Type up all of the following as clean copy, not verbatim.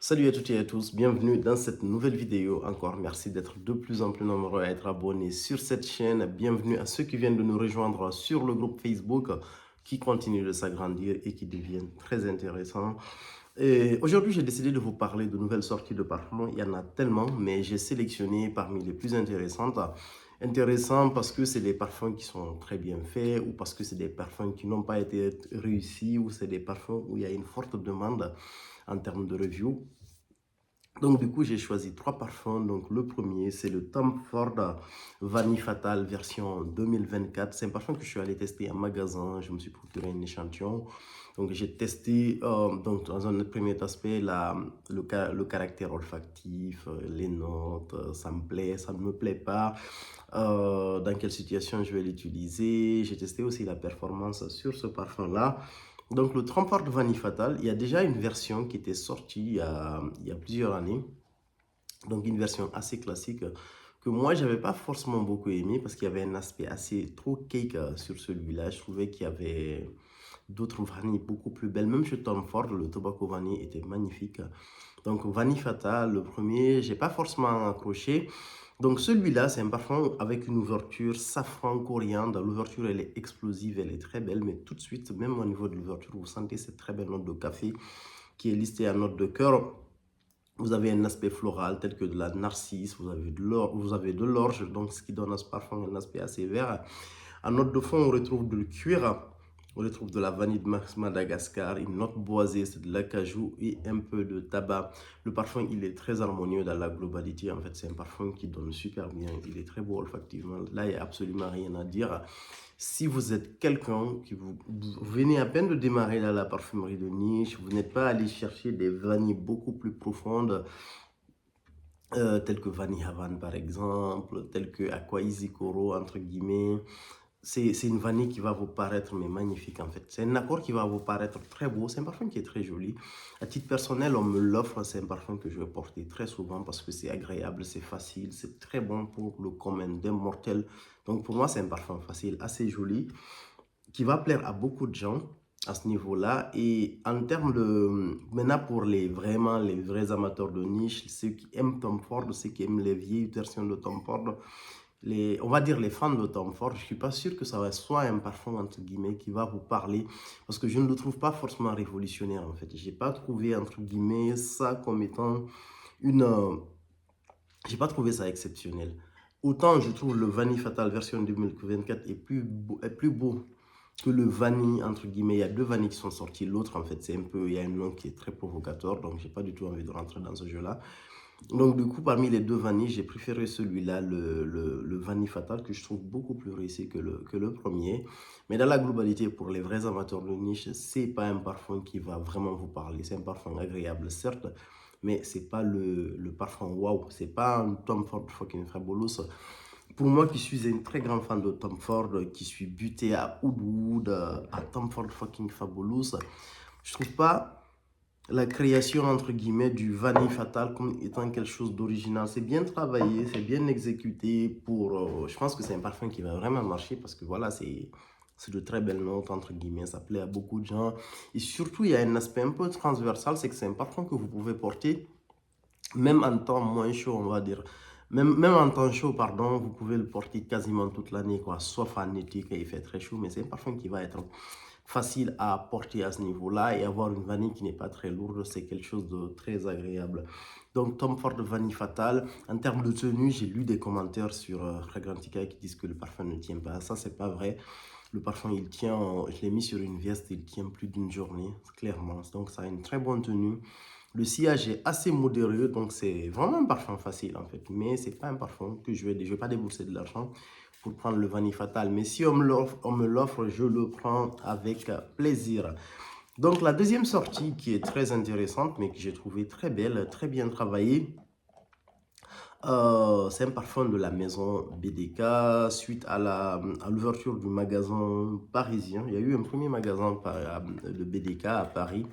Salut à toutes et à tous, bienvenue dans cette nouvelle vidéo. Encore merci d'être de plus en plus nombreux à être abonnés sur cette chaîne. Bienvenue à ceux qui viennent de nous rejoindre sur le groupe Facebook qui continue de s'agrandir et qui devient très intéressant. Et aujourd'hui, j'ai décidé de vous parler de nouvelles sorties de parfums. Il y en a tellement, mais j'ai sélectionné parmi les plus intéressantes. Intéressant parce que c'est des parfums qui sont très bien faits ou parce que c'est des parfums qui n'ont pas été réussis ou c'est des parfums où il y a une forte demande en termes de review. Donc, du coup, j'ai choisi trois parfums. Donc, le premier, c'est le Tom Ford Vanille Fatal version 2024. C'est un parfum que je suis allé tester en magasin. Je me suis procuré un échantillon. Donc, j'ai testé, donc, dans un premier aspect, le caractère olfactif, les notes, ça me plaît, ça ne me plaît pas, dans quelle situation je vais l'utiliser. J'ai testé aussi la performance sur ce parfum-là. Donc, le Tom Ford Vanille Fatal, il y a déjà une version qui était sortie il y a plusieurs années. Donc, une version assez classique que moi, je n'avais pas forcément beaucoup aimé parce qu'il y avait un aspect assez trop cake sur celui-là. Je trouvais qu'il y avait d'autres vanilles beaucoup plus belles. Même chez Tom Ford, le Tobacco Vanille était magnifique. Donc, Vanille Fatal, le premier, j'ai pas forcément accroché. Donc, celui-là, c'est un parfum avec une ouverture safran coriandre. L'ouverture, elle est explosive, elle est très belle, mais tout de suite, même au niveau de l'ouverture, vous sentez cette très belle note de café qui est listée à note de cœur. Vous avez un aspect floral tel que de la narcisse, vous avez de l'orge, donc ce qui donne à ce parfum un aspect assez vert. En note de fond, on retrouve du cuir, on retrouve de la vanille de Madagascar, une note boisée, c'est de l'acajou et un peu de tabac. Le parfum, il est très harmonieux dans la globalité. En fait, c'est un parfum qui donne super bien. Il est très beau olfactivement. Là, il n'y a absolument rien à dire. Si vous êtes quelqu'un vous venez à peine de démarrer dans la parfumerie de niche, vous n'êtes pas allé chercher des vanilles beaucoup plus profondes, telles que Vanille Havane par exemple, telles que Aqua Easy Coro entre guillemets, c'est une vanille qui va vous paraître mais magnifique en fait. C'est un accord qui va vous paraître très beau. C'est un parfum qui est très joli. À titre personnel, on me l'offre. C'est un parfum que je vais porter très souvent parce que c'est agréable, c'est facile, c'est très bon pour le commun des mortels. Donc pour moi, c'est un parfum facile, assez joli, qui va plaire à beaucoup de gens à ce niveau-là. Et en termes de... Maintenant, pour vraiment les vrais amateurs de niche, ceux qui aiment Tom Ford, ceux qui aiment les vieilles versions de Tom Ford, on va dire les fans de Tom Ford, je ne suis pas sûr que ça soit un parfum entre guillemets qui va vous parler parce que je ne le trouve pas forcément révolutionnaire en fait. Je n'ai pas trouvé entre guillemets ça comme étant une... j'ai pas trouvé ça exceptionnel. Autant je trouve le Vanille Fatal version 2024 est plus beau que le vanille, entre guillemets. Il y a deux vanilles qui sont sorties. L'autre, en fait, c'est un peu, il y a un nom qui est très provocateur, donc j'ai pas du tout envie de rentrer dans ce jeu-là. Donc, du coup, parmi les deux vanilles, j'ai préféré celui-là, le Vanille Fatal, que je trouve beaucoup plus réussi que le premier. Mais dans la globalité, pour les vrais amateurs de niche, c'est pas un parfum qui va vraiment vous parler. C'est un parfum agréable, certes, mais c'est pas le parfum waouh. C'est pas un Tom Ford fucking Fabulous. Pour moi qui suis un très grand fan de Tom Ford, qui suis buté à Oud Wood, à Tom Ford fucking Fabulous, je trouve pas la création entre guillemets du Vanille Fatal comme étant quelque chose d'original. C'est bien travaillé, c'est bien exécuté pour... je pense que c'est un parfum qui va vraiment marcher parce que voilà, c'est de très belles notes entre guillemets, ça plaît à beaucoup de gens. Et surtout, il y a un aspect un peu transversal, c'est que c'est un parfum que vous pouvez porter même en temps moins chaud, on va dire. Même en temps chaud, pardon, vous pouvez le porter quasiment toute l'année, quoi. Sauf en été quand il fait très chaud. Mais c'est un parfum qui va être facile à porter à ce niveau-là. Et avoir une vanille qui n'est pas très lourde, c'est quelque chose de très agréable. Donc, Tom Ford Vanille Fatal. En termes de tenue, j'ai lu des commentaires sur Fragrantica qui disent que le parfum ne tient pas. Ça, c'est pas vrai. Le parfum, il tient, je l'ai mis sur une veste, il tient plus d'une journée, clairement. Donc, ça a une très bonne tenue. Le sillage est assez modéré, donc c'est vraiment un parfum facile en fait. Mais c'est pas un parfum que je vais pas débourser de l'argent pour prendre le Vanille Fatal. Mais si on me l'offre, je le prends avec plaisir. Donc la deuxième sortie qui est très intéressante, mais que j'ai trouvé très belle, très bien travaillée, c'est un parfum de la maison BDK suite à l'ouverture du magasin parisien. Il y a eu un premier magasin de BDK à Paris,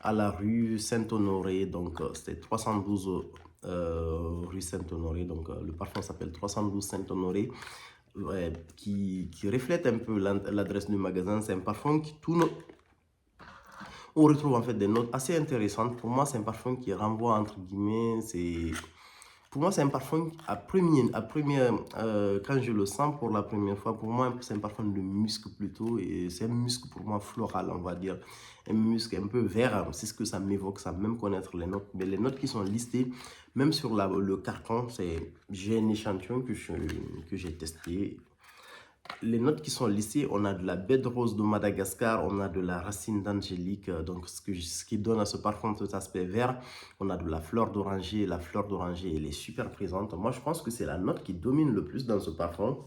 à la rue Saint-Honoré. Donc, c'était 312 rue Saint-Honoré. Donc, le parfum s'appelle 312 Saint-Honoré, ouais, qui reflète un peu l'adresse du magasin. C'est un parfum qui tourne on retrouve en fait des notes assez intéressantes. Pour moi, c'est un parfum qui renvoie entre guillemets, pour moi, c'est un parfum quand je le sens pour la première fois, pour moi, c'est un parfum de musc plutôt, et c'est un musc pour moi floral, on va dire, un musc un peu vert, c'est ce que ça m'évoque, sans même connaître les notes, mais les notes qui sont listées, même sur le carton, j'ai un échantillon que j'ai testé. Les notes qui sont listées, on a de la baie de rose de Madagascar, on a de la racine d'angélique, donc ce qui donne à ce parfum cet aspect vert. On a de la fleur d'oranger, la fleur d'oranger, elle est super présente. Moi, je pense que c'est la note qui domine le plus dans ce parfum.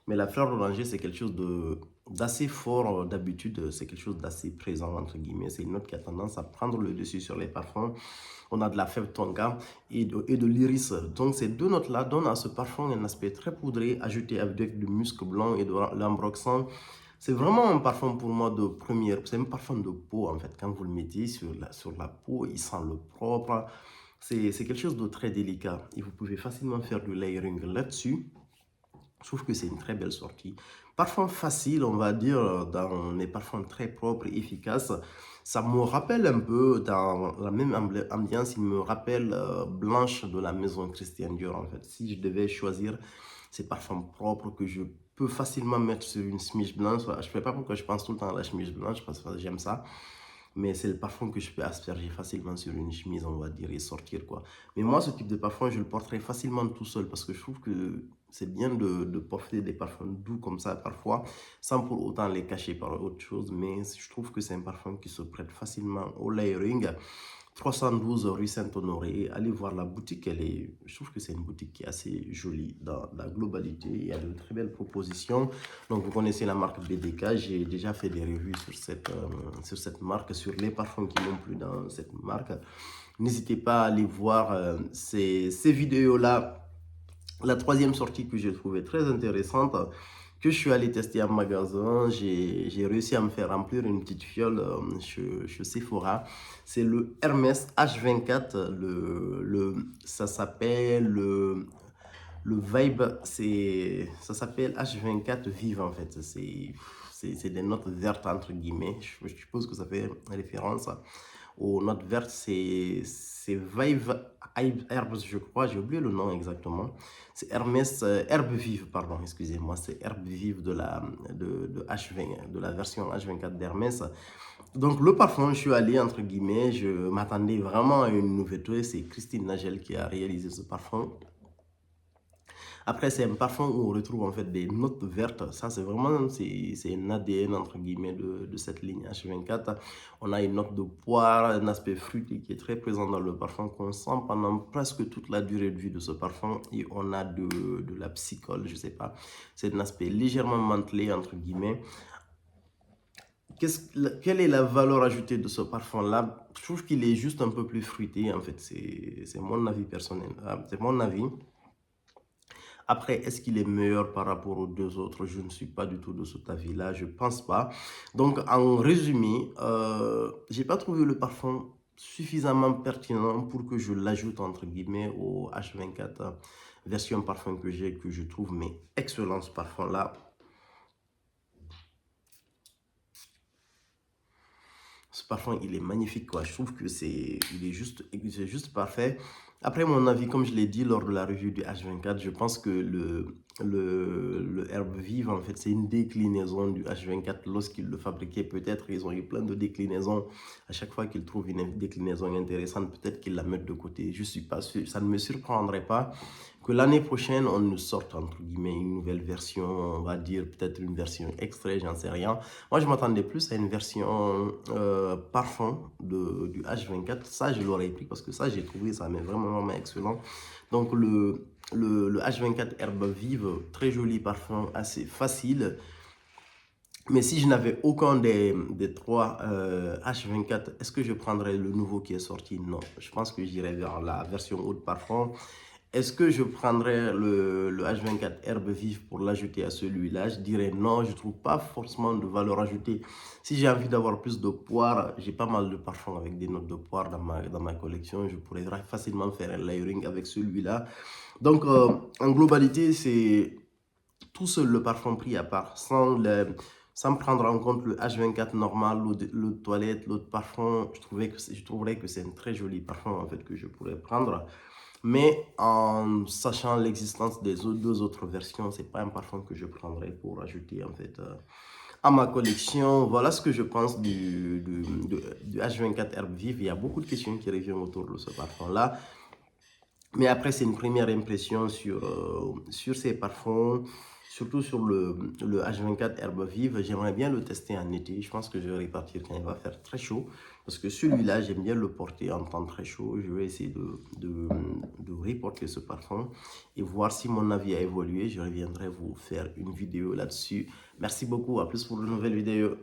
Mais la fleur d'oranger, c'est quelque chose d'assez fort d'habitude, c'est quelque chose d'assez présent, entre guillemets. C'est une note qui a tendance à prendre le dessus sur les parfums. On a de la fève tonka et de l'iris. Donc ces deux notes-là donnent à ce parfum un aspect très poudré, ajouté avec du musc blanc et de l'ambroxan. C'est vraiment un parfum pour moi de première. C'est un parfum de peau en fait. Quand vous le mettez sur la peau, il sent le propre. C'est quelque chose de très délicat. Et vous pouvez facilement faire du layering là-dessus. Je trouve que c'est une très belle sortie. Parfum facile, on va dire, dans les parfums très propres et efficaces. Ça me rappelle un peu, dans la même ambiance, il me rappelle Blanche de la maison Christian Dior, en fait. Si je devais choisir ces parfums propres que je peux facilement mettre sur une chemise blanche, je ne sais pas pourquoi je pense tout le temps à la chemise blanche, parce que j'aime ça. Mais c'est le parfum que je peux asperger facilement sur une chemise, on va dire, et sortir, quoi. Mais moi, ce type de parfum, je le porterai facilement tout seul parce que je trouve que c'est bien de porter des parfums doux comme ça parfois, sans pour autant les cacher par autre chose. Mais je trouve que c'est un parfum qui se prête facilement au layering. 312 rue Saint-Honoré. Allez voir la boutique, je trouve que c'est une boutique qui est assez jolie dans la globalité. Il y a de très belles propositions. Donc vous connaissez la marque BDK, j'ai déjà fait des revues sur cette marque, sur les parfums qui m'ont plu dans cette marque. N'hésitez pas à aller voir ces vidéos-là. La troisième sortie que j'ai trouvée très intéressante, que je suis allé tester en magasin, j'ai réussi à me faire remplir une petite fiole chez Sephora. C'est le Hermès H24, ça s'appelle le Vibe, ça s'appelle H24 Vive en fait. C'est des notes vertes entre guillemets. Je suppose que ça fait référence aux notes vertes. C'est Vibe Herbs, je crois. J'ai oublié le nom exactement. C'est Hermès Herbe Vive, pardon, excusez-moi. C'est Herbe Vive de H20, de la version H24 d'Hermès. Donc le parfum, je suis allé entre guillemets. Je m'attendais vraiment à une nouveauté. C'est Christine Nagel qui a réalisé ce parfum. Après, c'est un parfum où on retrouve en fait des notes vertes. Ça, c'est vraiment, c'est un ADN entre guillemets de cette ligne H24. On a une note de poire, un aspect fruité qui est très présent dans le parfum qu'on sent pendant presque toute la durée de vie de ce parfum. Et on a de la psychole, je sais pas. C'est un aspect légèrement mantelé entre guillemets. Quelle est la valeur ajoutée de ce parfum-là? Je trouve qu'il est juste un peu plus fruité en fait. C'est mon avis personnel. C'est mon avis. Après, est-ce qu'il est meilleur par rapport aux deux autres? Je ne suis pas du tout de cet avis-là, je ne pense pas. Donc, en résumé, je n'ai pas trouvé le parfum suffisamment pertinent pour que je l'ajoute entre guillemets au H24 version parfum que j'ai, que je trouve mais excellent ce parfum-là. Ce parfum, il est magnifique, quoi. Je trouve que il est juste parfait. Après, mon avis, comme je l'ai dit lors de la revue du H24, je pense que le Herbe Vive, en fait, c'est une déclinaison du H24. Lorsqu'ils le fabriquaient, peut-être ils ont eu plein de déclinaisons. À chaque fois qu'ils trouvent une déclinaison intéressante, peut-être qu'ils la mettent de côté. Je ne suis pas sûr. Ça ne me surprendrait pas que l'année prochaine, on nous sorte, entre guillemets, une nouvelle version. On va dire peut-être une version extrait, j'en sais rien. Moi, je m'attendais plus à une version parfum du H24. Ça, je l'aurais pris parce que ça, j'ai trouvé ça mais vraiment excellent. Donc, le H24 Herbe Vive, très joli parfum, assez facile. Mais si je n'avais aucun des trois H24, est-ce que je prendrais le nouveau qui est sorti? Non. Je pense que j'irai vers la version haute parfum. Est-ce que je prendrais le H24 Herbe Vive pour l'ajouter à celui-là? Je dirais non, je ne trouve pas forcément de valeur ajoutée. Si j'ai envie d'avoir plus de poire, j'ai pas mal de parfums avec des notes de poire dans ma collection. Je pourrais facilement faire un layering avec celui-là. Donc, en globalité, c'est tout seul le parfum pris à part, sans prendre en compte le H24 normal, l'eau de toilette, l'eau de parfum. Je trouverais que c'est un très joli parfum en fait que je pourrais prendre. Mais en sachant l'existence des deux autres versions, c'est pas un parfum que je prendrais pour ajouter en fait à ma collection. Voilà ce que je pense du H24 Herbe Vive. Il y a beaucoup de questions qui reviennent autour de ce parfum-là. Mais après, c'est une première impression sur ces parfums, surtout sur le H24 Herbe Vive. J'aimerais bien le tester en été. Je pense que je vais repartir quand il va faire très chaud. Parce que celui-là, j'aime bien le porter en temps très chaud. Je vais essayer de reporter ce parfum et voir si mon avis a évolué. Je reviendrai vous faire une vidéo là-dessus. Merci beaucoup. À plus pour de nouvelles vidéos.